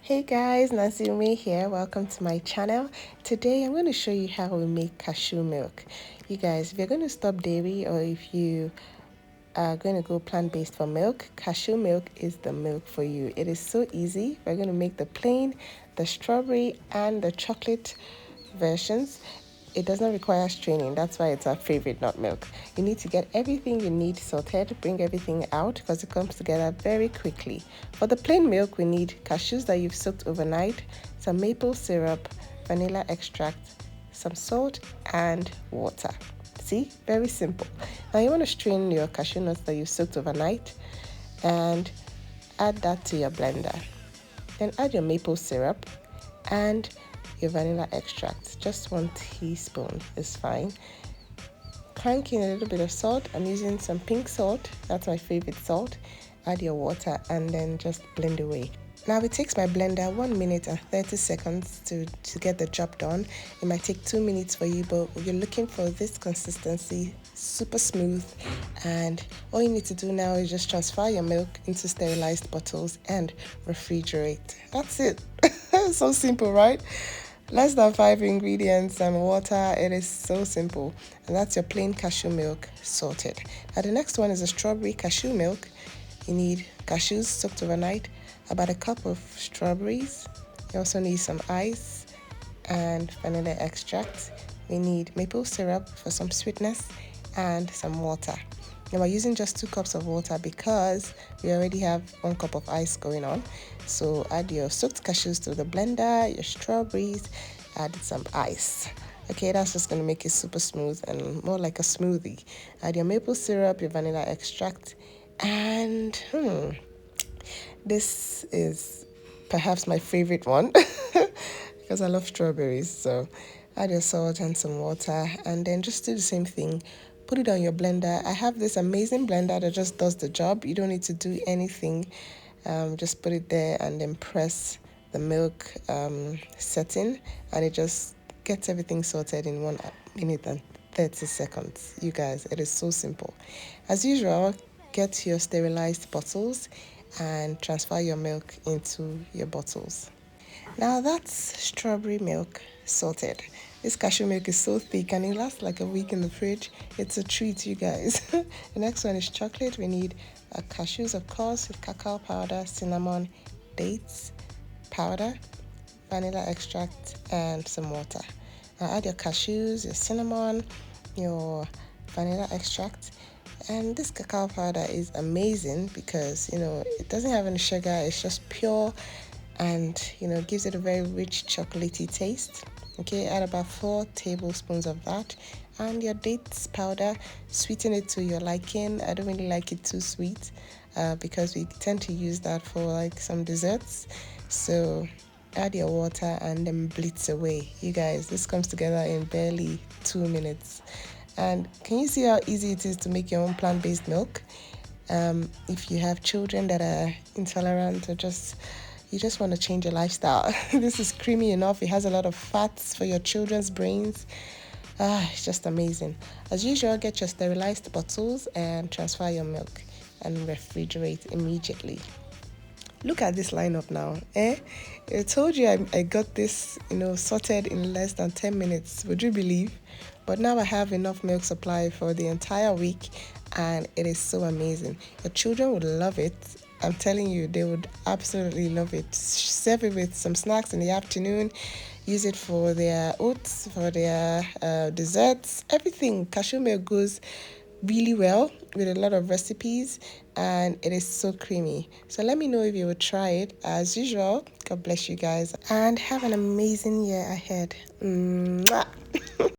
Hey guys, Nazumi here. Welcome to my channel. Today I'm going to show you how we make cashew milk. You guys, if you're going to stop dairy or if you are going to go plant-based for milk, cashew milk is the milk for you. It is so easy. We're going to make the plain, the strawberry and the chocolate versions. It does not require straining. That's why it's our favorite nut milk. You need to get everything you need sorted, bring everything out because it comes together very quickly. For the plain milk, we need cashews that you've soaked overnight, some maple syrup, vanilla extract, some salt, and water. See, very simple. Now you want to strain your cashew nuts that you've soaked overnight and add that to your blender. Then add your maple syrup and your vanilla extract. Just 1 teaspoon is fine. Crank in a little bit of salt. I'm using some pink salt. That's my favorite salt. Add your water and then just blend away. Now it takes my blender 1 minute and 30 seconds to get the job done. It might take 2 minutes for you, but you're looking for this consistency, super smooth. And all you need to do now is just transfer your milk into sterilized bottles and refrigerate. That's it. So simple, right? Less than 5 ingredients and water. It is so simple. And that's your plain cashew milk sorted. Now the next one is a strawberry cashew milk. You need cashews soaked overnight, about a cup of strawberries. You also need some ice and vanilla extract. We need maple syrup for some sweetness and some water. Now we're using just 2 cups of water because we already have 1 cup of ice going on. So add your soaked cashews to the blender, your strawberries, add some ice. Okay, that's just going to make it super smooth and more like a smoothie. Add your maple syrup, your vanilla extract, and this is perhaps my favorite one because I love strawberries. So add your salt and some water and then just do the same thing. Put it on your blender. I have this amazing blender that just does the job. You don't need to do anything. Just put it there and then press the milk setting and it just gets everything sorted in 1 minute and 30 seconds. You guys, it is so simple. As usual, get your sterilized bottles and transfer your milk into your bottles. Now that's strawberry milk sorted. This cashew milk is so thick and it lasts like a week in the fridge. It's a treat, you guys. The next one is chocolate. We need cashews, of course, with cacao powder, cinnamon, dates powder, vanilla extract, and some water. Now add your cashews, your cinnamon, your vanilla extract. And this cacao powder is amazing because, it doesn't have any sugar. It's just pure and, gives it a very rich chocolatey taste. Okay, add about 4 tablespoons of that. And your dates powder, sweeten it to your liking. I don't really like it too sweet because we tend to use that for like some desserts. So add your water and then blitz away. You guys, this comes together in barely 2 minutes. And can you see how easy it is to make your own plant-based milk? If you have children that are intolerant or you just want to change your lifestyle. This is creamy enough. It has a lot of fats for your children's brains. It's just amazing. As usual, get your sterilized bottles and transfer your milk and refrigerate immediately. Look at this lineup now. I told you I got this, sorted in less than 10 minutes. Would you believe? But now I have enough milk supply for the entire week and it is so amazing. Your children would love it. I'm telling you, they would absolutely love it. Serve it with some snacks in the afternoon. Use it for their oats, for their desserts, everything. Cashew milk goes really well with a lot of recipes and it is so creamy. So let me know if you would try it. As usual, God bless you guys and have an amazing year ahead. Mwah.